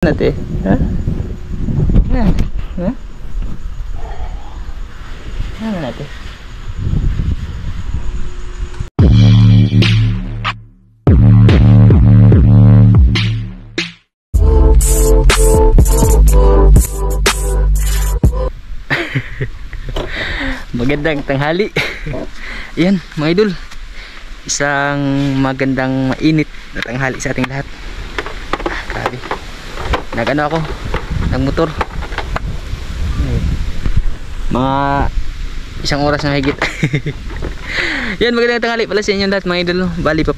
Natin, ha? Ha? Ano natin? Magandang tanghali. Ayan mga idol, isang magandang mainit na tanghali sa ating lahat. Grabe, nag-ano ako, nagmotor mga isang oras na higit. Yan, magandang tanghali pala sa inyo lahat mga idol. Bali pa,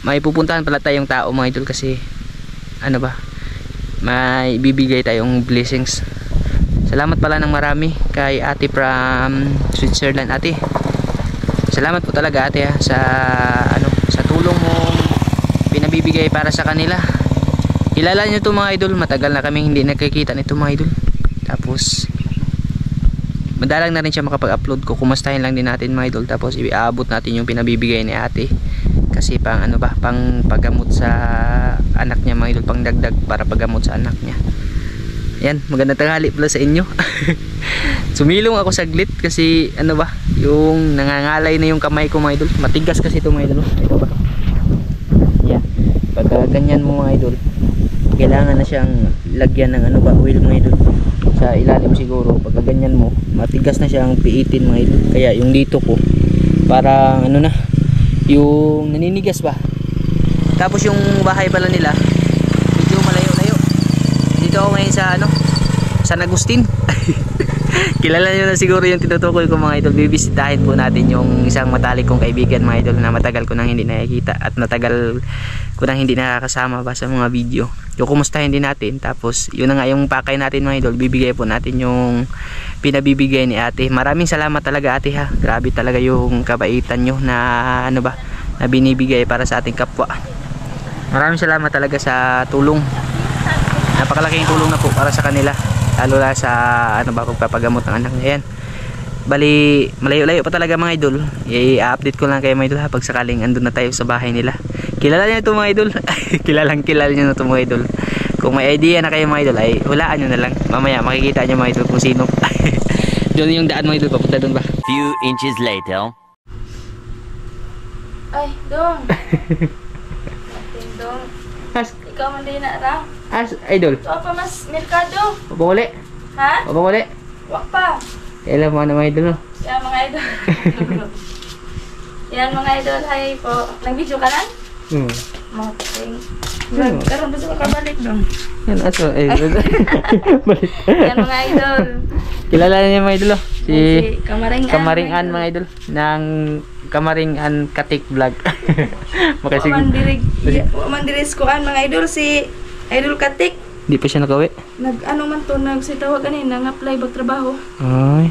may pupuntahan pala tayong tao mga idol, kasi ano ba, may bibigay tayong blessings. Salamat pala ng marami kay ate from Switzerland. Ate, salamat po talaga ate, ha, sa ano, sa tulong mong pinabibigay para sa kanila. Kilala nyo to mga idol, matagal na kami hindi nagkikita nito mga idol. Tapos madalang na rin siya makapag-upload ko. Kumustahin lang din natin mga idol, tapos iaabot natin yung pinabibigay ni ate, kasi pang ano ba, pang paggamot sa anak niya mga idol, pang dagdag para paggamot sa anak niya. Yan, magandang tanghali pala sa inyo. Sumilong ako saglit kasi ano ba, yung nangangalay na yung kamay ko mga idol. Matigas kasi ito mga idol. Ito ba? Yan, pagka ganyan mo mga idol, kailangan na siyang lagyan ng ano ba, oil mga idol, sa ilalim siguro. Pagka ganyan mo, matigas na siyang piitin mga idol. Kaya yung dito ko parang ano na, yung naninigas ba. Tapos yung bahay pala nila medyo malayo-layo. Dito ako ngayon sa ano, San Agustin. Kilala nyo na siguro yung tinutukoy ko mga idol. Bibisitahin po natin yung isang matalik kong kaibigan mga idol, na matagal ko nang hindi nakikita at matagal ko nang hindi nakakasama ba sa mga video. Yung kumustahin din natin, tapos yun na nga yung pakay natin mga idol. Bibigay po natin yung pinabibigay ni ate. Maraming salamat talaga ate, ha. Grabe talaga yung kabaitan nyo na ano ba, na binibigay para sa ating kapwa. Maraming salamat talaga sa tulong. Napakalaking tulong na po para sa kanila, lalo na sa ano ba, pagpapagamot ng anak niya. Yan, bali malayo-layo pa talaga mga idol. I-update ko lang kayo mga idol, ha, pag sakaling andun na tayo sa bahay nila. Kilala niyo ito mga idol. Kilala niyo na ito mga idol. Kung may idea na kayo mga idol, ay hulaan nyo na lang. Mamaya makikita nyo mga idol kung sino. Doon yung daan mga idol, papunta doon ba? Few inches later. Ay, Dong. Dong. Ikaw man din na ra. Idol. Ito pa mas merkado. Upang uli. Ha? Upang uli. Wak pa. Kailan mo na mga idol. Yan mga idol. Yan mga idol. Hi po. Nag-video ka lang? Moting. Karoon ba sa kabalik Dong? Yan aso. Balik. Yan mga idol. Kilala niyo mga idol. Si Kamaringan mga idol. Ng Kamaringan Katik Vlog. Makasig. Mandiris ko an mga idol, si Idol Katik. Di pa siya nakawi. Nag-ano man to, nagsitawag kanina, nag-apply bag trabaho. Ay.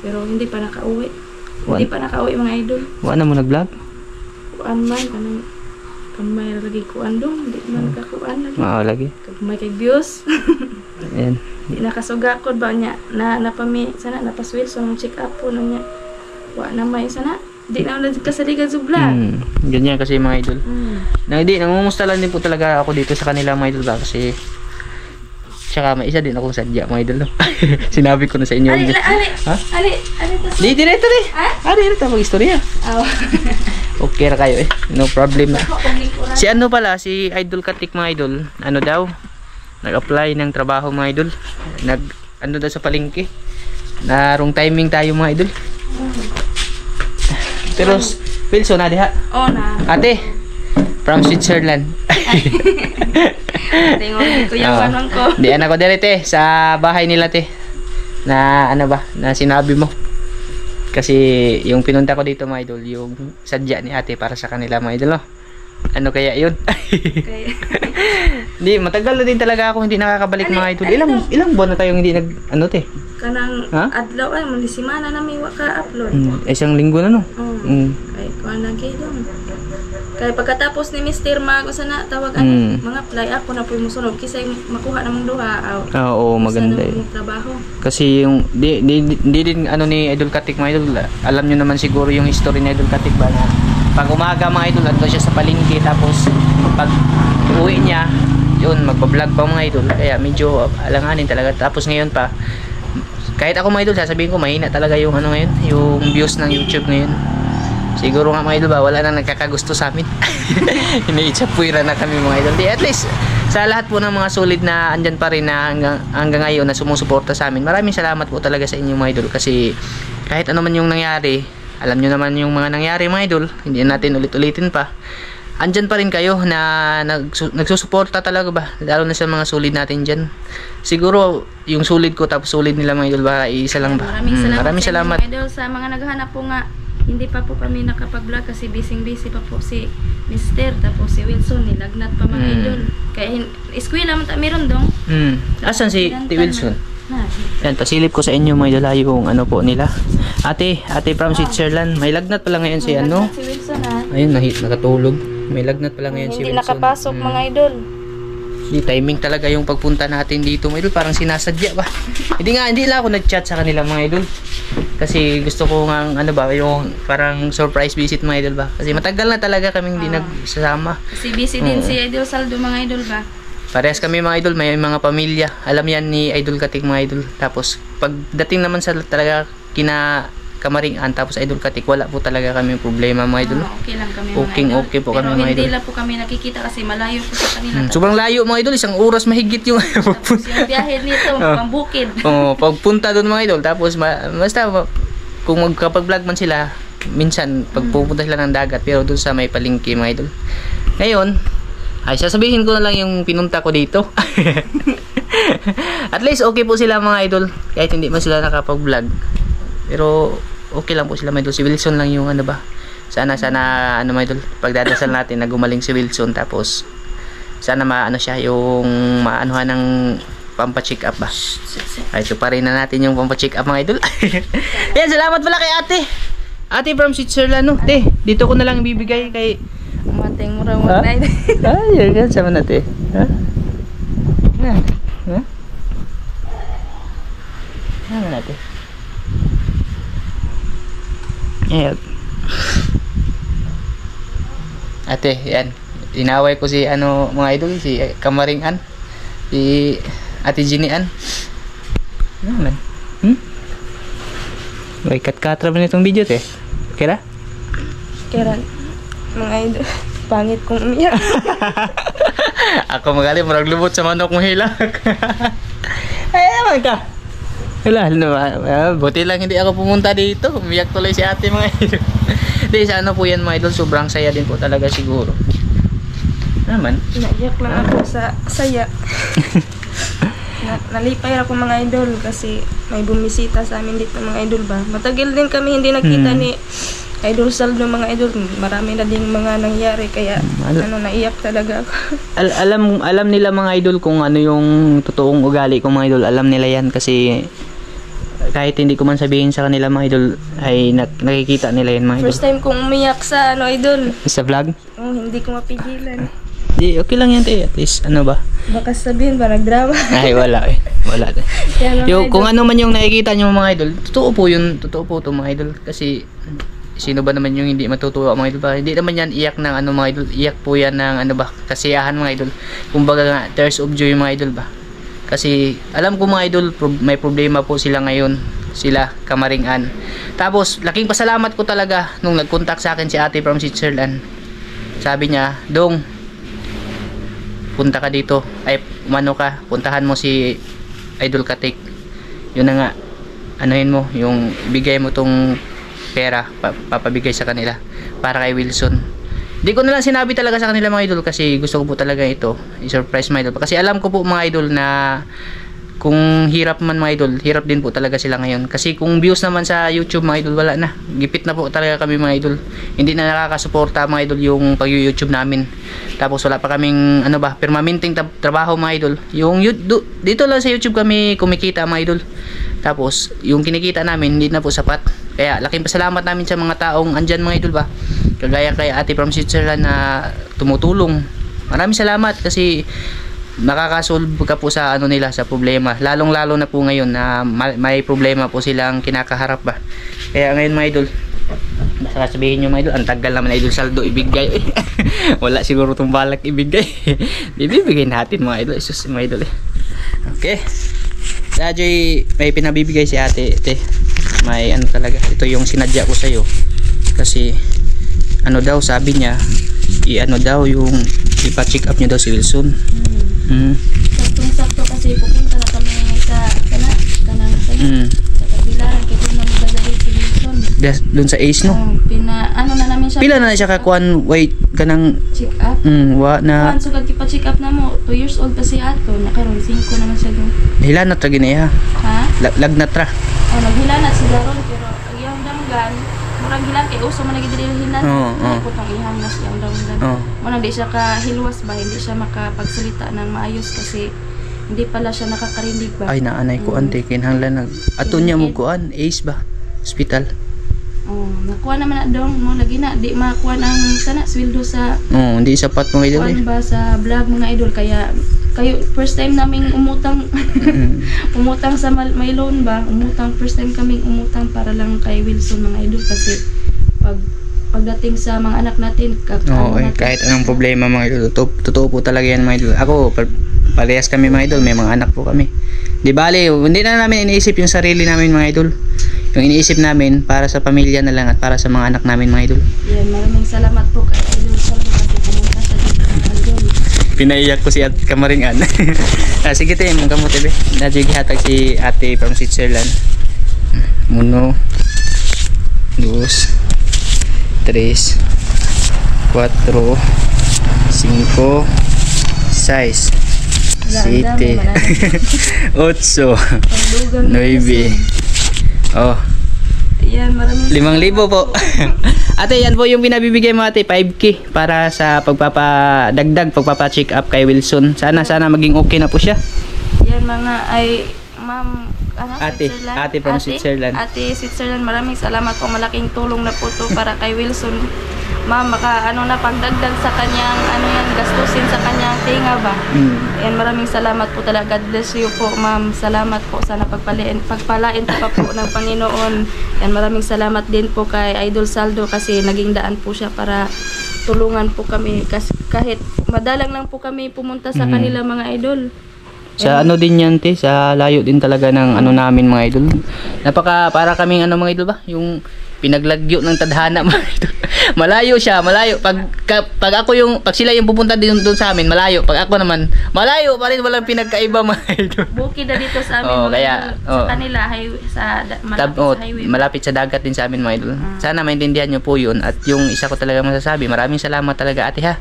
Pero hindi pa nakauwi. Hindi pa nakauwi mga idol. Wala mo nag-vlog? Kuan man, kan may lagi kuan dong, hindi man nakakuan lagi. Lagi. Kag may kay views. Ayan. Di nakasugakod ba niya, napami, sana napaswil, so nang check up po niya. Wa na may sana. Di na ulit kasaligan sa vlog. Ganyan kasi mga idol. Nangumusta lang din po talaga ako dito sa kanila mga idol ba, kasi tsaka may isa din akong sadya mga idol, no? Sinabi ko na sa inyo. Ali. Di direto rin. Direto mag-istorya. Okay na kayo no problem na. Si ano pala, si Idol Katik mga idol, ano daw, nag-apply ng trabaho mga idol. Ano daw sa palengke. Na wrong timing tayo mga idol. Pero Wilson na diha. Na. Ate from Switzerland. Tingnan ko yung anong ko. Di anak ko direte sa bahay nila te. Na ano ba, na sinabi mo. Kasi yung pinunta ko dito mga idol, yung sadya ni ate para sa kanila mga idol, no? Ano kaya yun? Hindi, matagal na din talaga ako hindi nakakabalik mga idol. Ilang buwan na tayong hindi ano te? Kanang adlaw ay muli semana na may waka upload. Isang linggo na no. Kay kuan lagi dong. Kay pagkatapos ni Mr. Mag sana tawag mga apply ako na puy musunod kisay makuha namang duha. Oo, maganda yun. Trabaho. Kasi yung di din ano ni Idol Katik mga idol. Alam niyo naman siguro yung history ni Idol Katik ba, na pag umaga mga idol andun siya sa palengke, tapos pag uwi niya yun, magpa-vlog pa mga idol. Kaya medyo alanganin talaga. Tapos ngayon pa, kahit ako mga idol, sasabihin ko mahina talaga yung ano ngayon, yung views ng YouTube ngayon. Siguro nga mga idol ba, wala nang nagkakagusto sa amin. Iniitsapwira na kami mga idol. Di, at least, sa lahat po ng mga solid na andyan pa rin na hanggang ngayon na sumusuporta sa amin, maraming salamat po talaga sa inyo mga idol. Kasi kahit ano man yung nangyari, alam nyo naman yung mga nangyari mga idol, hindi natin ulit-ulitin pa. Andyan pa rin kayo na nagsusuporta talaga ba, lalo na sa mga solid natin dyan. Siguro yung solid ko tapos solid nila mga idol ba, isa lang ba. Maraming salamat, salamat. mga idol sa mga naghahanap po nga. Hindi pa po kami nakapag-vlog kasi busy pa po si Mr. tapos si Wilson, nilagnat pa mga idol. Kaya eskwela man ta meron dong. Asan si T. Wilson? Na. Yan, pasilip ko sa inyo mga idol yung ano po nila. Ate from Switzerland. May lagnat pala ngayon si ano. Si Wilson ha. Ayun, nakatulog. May lagnat pala ngayon si Hindi Wilson. nakapasok mga idol. Di timing talaga yung pagpunta natin dito mga idol, parang sinasadya ba. Hindi lang ako nag-chat sa kanila mga idol. Kasi gusto ko nga ano ba, yung parang surprise visit mga idol ba. Kasi matagal na talaga kaming hindi nagsasama. Si busy din si Idol Saldo mga idol ba. Parehas kami mga idol, may mga pamilya. Alam yan ni Idol Katik mga idol. Tapos pagdating naman sa talaga kina Kamaringan tapos Idol Katik, wala po talaga kami problema mga idol. Okay lang kami mga idol. Okay po kami mga idol. Pero hindi lang po kami nakikita kasi malayo po sa kanila. Sobrang layo mga idol, 1 oras mahigit yung Tapos yung biyahe nito, pambukid. Pagpunta doon mga idol, tapos basta kung magkapag-vlog man sila, minsan pagpupunta sila ng dagat, pero doon sa may palengke mga idol. Ngayon, ay sasabihin ko na lang yung pinunta ko dito. At least okay po sila mga idol, kahit hindi man sila nakapag-vlog. Pero okay lang po sila mga idol. Si Wilson lang yung ano ba. Sana ano mga idol, pagdadasal natin na gumaling si Wilson, tapos sana maano siya yung maanuhan ng pampa-check up ba. Ay, so pa rin na natin yung pampa-check up mga idol. Ayan, salamat pala kay ate. Ate from Switzerland no. Te, dito ko na lang ibibigay kay Mating mura mo na idol. Ay, yan sama natin. Ha? Ha? Ano natin? Ayan. Ate, yan. Inaway ko si ano mga idol, si Kamaringan, si Ate Jinian. Ano man? May kat-katra ba nitong video te? Okay ra? Kaya mga idol, pangit kong umiyak. Ako magaling, marag lubot sa manok mo hilak. Ay, naman ka. Wala, buti lang hindi ako pumunta dito. Umiyak tuloy si ate mga idol. Hindi, sa ano po yan mga idol, sobrang saya din po talaga siguro. Naman. Naiyak lang ako sa saya. Nalipay ako mga idol kasi may bumisita sa amin dito mga idol ba. Matagal din kami hindi nakita ni Idol Saldo mga idol. Marami na ding mga nangyari kaya naiyak talaga ako. Alam nila mga idol kung ano yung totoong ugali ko mga idol. Alam nila yan kasi kahit hindi ko man sabihin sa kanila mga idol ay nakikita nila yan mga idol. First time kong umiyak sa idol. Sa vlog? Oh, hindi ko mapigilan. Di, okay lang yan te. At least ano ba? Baka sabihin ba nagdrama? Ay wala eh. Wala. Kung ano man yung nakikita nyo mga idol, totoo po yun. Totoo po ito mga idol. Kasi sino ba naman yung hindi matutuwa mga idol ba? Hindi naman yan iyak ng ano mga idol. Iyak po yan ng ano ba? Kasiyahan mga idol. Kumbaga nga, tears of joy mga idol ba? Kasi alam ko mga idol, may problema po sila ngayon. Sila, Kamaringan. Tapos, laking pasalamat ko talaga nung nag-contact sa akin si ate from Switzerland. Sabi niya, Dong, punta ka dito. Ay, umano ka, puntahan mo si Idol Katik. Yun na nga, anuhin mo, yung bigay mo tong pera, papabigay sa kanila para kay Wilson. Hindi ko na lang sinabi talaga sa kanila mga idol kasi gusto ko po talaga ito i-surprise mga idol. Kasi alam ko po mga idol na kung hirap man mga idol, hirap din po talaga sila ngayon. Kasi kung views naman sa YouTube mga idol, wala na. Gipit na po talaga kami mga idol. Hindi na nakakasuporta mga idol yung pag-YouTube namin. Tapos wala pa kaming ano ba, permanenteng trabaho mga idol. Yung dito lang sa YouTube kami kumikita mga idol. Tapos yung kinikita namin hindi na po sapat. Kaya laking pasalamat namin sa mga taong andyan mga idol ba. Kagaya kay ate from Switzerland na tumutulong. Maraming salamat kasi makakasolve ka po sa ano nila, sa problema. Lalong lalo na po ngayon na may problema po silang kinakaharap ba. Kaya ngayon mga idol, Basta sabihin nyo mga idol, ang tagal naman Idol Saldo ibigay. Wala siguro itong balak ibigay. Bibigay natin mga idol. Isus mga idol eh. Okay. Ajoy, may pinabibigay si ate. May ano talaga. Ito yung sinadya ko sa'yo. Kasi ano daw sabi niya, i-ano daw yung ipa-check up nyo daw si Wilson. Saktong-sakto kasi pupunta na kami sa kanang sa kabilaan kaya doon namin dadalhin si Wilson. Doon sa Ace no? Ano na namin siya. Pila na siya kakuan, wait, kanang check up. Wa na. Kuan sugad kipa-check up na mo. 2 years old pa si ato. Nakaroon 5 naman siya doon. Hilanat ra gini ha. Ha? Lagnat ra. Naghilanat sila ron pero ang iyang damgan murag hilan kay uso man nagidili hilan. Ko tong ihang nas yang damgan. Mo di siya ka hilwas ba, hindi siya makapagsalita ng maayos kasi hindi pala siya nakakarinig ba. Ay naanay ko ante kinahanglan nag aton niya mo kuan Ace ba hospital. Nakuha naman na dong mo lagi na di makuha ang sana sweldo sa hindi sapat mga idol kuan ba sa vlog mga idol kaya kayo first time naming umutang umutang sa may loan ba first time kaming umutang para lang kay Wilson mga idol kasi pagdating sa mga anak natin kahit anong problema mga idol totoo po talaga yan mga idol. Ako parehas kami mga idol, may mga anak po kami. Di bali, hindi na namin iniisip yung sarili namin mga idol. Yung iniisip namin para sa pamilya na lang at para sa mga anak namin mga idol. Yan, maraming salamat po kay Idol Saldo kasi pumunta sa dito mga idol. Pinaiyak ko si Ate Kamaringan. Sige tayo, mga kamote be. Najigihatag si ate from Switzerland. 1, 2, 3, 4, 5, 6, 7, 8, 9. Yan, maraming 5,000 po. Ate, yan po yung binabibigay mo ate, 5K para sa pagpapa-check up kay Wilson. Sana maging okay na po siya. Yan mga ay ma'am ate from Switzerland. Ate Switzerland, maraming salamat po. Malaking tulong na po to para kay Wilson. Ma'am, pagdagdag sa kanyang gastusin sa kanyang tinga ba. Yan, maraming salamat po talaga. God bless you po, ma'am. Salamat po. Sana pagpalain pa po ng Panginoon. Yan, maraming salamat din po kay Idol Saldo kasi naging daan po siya para tulungan po kami. Kasi kahit madalang lang po kami pumunta sa kanila mga idol. Sa ano din yan te, sa layo din talaga ng namin mga idol. Para kaming mga idol ba, yung pinaglagyo ng tadhana mga idol. Malayo siya, malayo. Pag sila yung pupunta din doon sa amin, malayo. Pag ako naman, malayo pa rin, walang pinagkaiba mga idol. Bukid na dito sa amin sa kanila, malapit sa dagat din sa amin mga idol. Sana maintindihan nyo po yun. At yung isa ko talaga masasabi, maraming salamat talaga ate ha.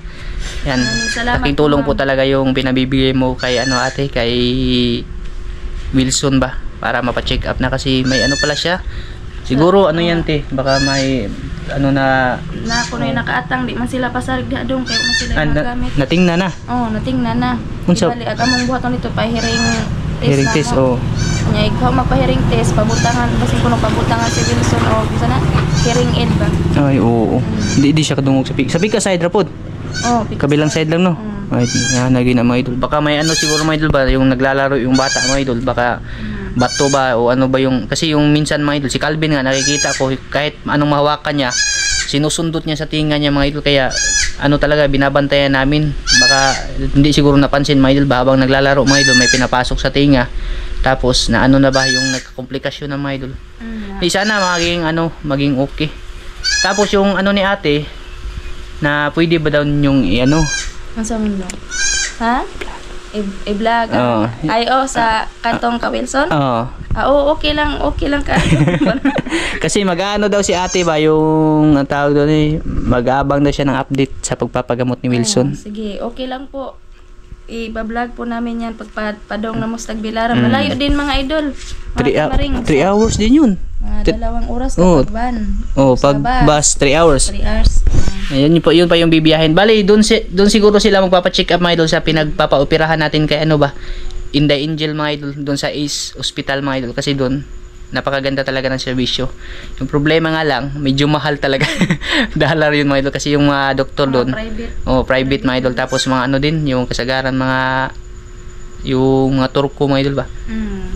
Yan, laking tulong po talaga yung pinabibigay mo kay ate, kay Wilson ba, para mapa-check up na kasi may pala siya. Siguro yan te, baka may na kuno yung nakaatang, di man sila pasarga dong kaya man sila magamit. Natingnan na. Natingnan na. Unsa? Bali agamong buhaton nito pa hearing test. Nya ikaw magpa-hearing test, pabutangan basi kuno pabutangan si Wilson bisa na hearing aid ba. Ay oo. Di siya kadungog sa pika side ra pod. Kabilang side lang no. Ay naging na mga idol. Baka may siguro mga idol ba yung naglalaro yung bata mga idol, baka bato ba o ba yung kasi yung minsan mga idol si Calvin nga nakikita ko kahit anong mahawakan niya sinusundot niya sa tinga niya mga idol, kaya talaga binabantayan namin, baka hindi siguro napansin mga idol ba habang naglalaro mga idol may pinapasok sa tinga tapos na na ba yung nagkakomplikasyon ng mga idol. Sana maging okay. Tapos yung ni ate na pwede ba daw yung Asa man daw? Ha? I-vlog. Sa kantong ka Wilson? Okay lang ka. Kasi daw si ate ba yung tawag doon mag-aabang daw siya ng update sa pagpapagamot ni Wilson. Sige, okay lang po. I-vlog po namin yan pagpadong na Mustag Bilaran. Malayo din mga idol. 3 hours din yun. 2 oras kapag van. Pag bus 3 hours. 3 hours. Ayun yun pa yung bibiyahin. Bali, doon siguro sila magpapa-check up mga idol sa pinagpapa-operahan natin kay Inday Angel mga idol, doon sa Ace Hospital mga idol, kasi doon napakaganda talaga ng serbisyo. Yung problema nga lang, medyo mahal talaga. Dollar yun mga idol kasi yung mga doktor doon. Private mga idol, tapos mga din, yung kasagaran yung mga Turko mga idol ba.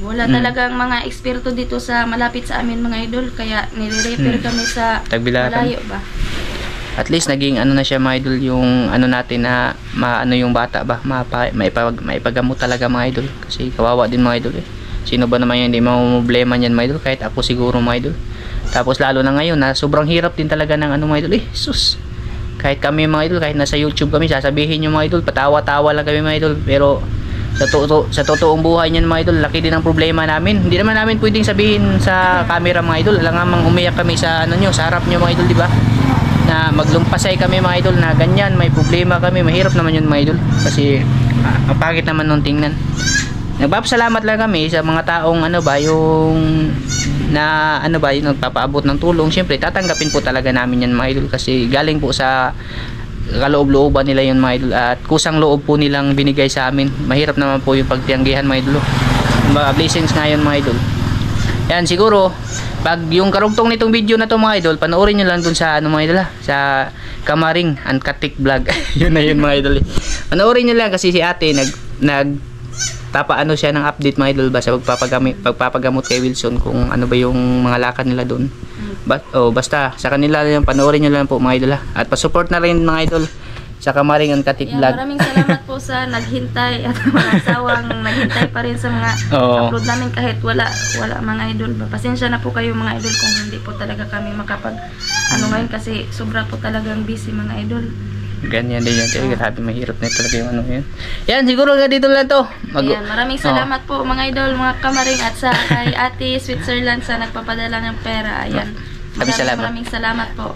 Wala talagang mga eksperto dito sa malapit sa amin mga idol, kaya nire-refer kami sa Tagbilaran. malayo ba. At least naging ano na siya mga idol, yung ano natin na maano yung bata ba, maipagamot talaga mga idol, kasi kawawa din mga idol eh. Sino ba naman yung hindi problema niyan mga idol, kahit ako siguro mga idol. Tapos lalo na ngayon na sobrang hirap din talaga ng ano mga idol eh, sus. Kahit kami mga idol, kahit nasa YouTube kami, sasabihin yung mga idol, patawa-tawa lang kami mga idol, pero sa totoong buhay niyan mga idol, laki din ang problema namin. Hindi naman namin pwedeng sabihin sa camera mga idol, alangan umiyak kami sa ano nyo, sa harap nyo mga idol, di ba? Na maglumpasay kami mga idol na ganyan, may problema kami, mahirap naman yun mga idol, kasi ang pangit naman nung tingnan. Nagpapasalamat lang kami sa mga taong ano ba, yung na ano ba, yung nagpapaabot ng tulong. Siyempre tatanggapin po talaga namin yan mga idol, kasi galing po sa kaloob-looban nila yun mga idol, at kusang loob po nilang binigay sa amin. Mahirap naman po yung pagtiyanggihan mga idol, mga blessings nga yun mga idol. Yan, siguro pag yung karugtong nitong video na to mga idol, panoorin nyo lang dun sa ano mga idol, sa Kamaring Unkatik Vlog. Yun na yun mga idol eh. Panoorin nyo lang kasi si ate nagpapaano siya ng update mga idol ba sa pagpapagamot kay Wilson, kung ano ba yung mga lakad nila doon. Basta sa kanila lang, panoorin nyo lang po mga idol ha. At pasupport na rin mga idol sa Kamaring Unkatik Vlog. Maraming salamat po sa naghintay at mga asawang naghintay pa rin sa mga upload namin kahit wala mga idol. Pasensya na po kayo mga idol kung hindi po talaga kami makapag ngayon, kasi sobra po talagang busy mga idol. Ganyan din yan. Grabe, mahirap na talaga yung ano yun. Yan, siguro nga dito lang to. Ayan, maraming salamat po mga idol, mga Kamaring, at sa kay Ate Switzerland sa nagpapadala ng pera. Ayan. Maraming salamat. Maraming salamat po.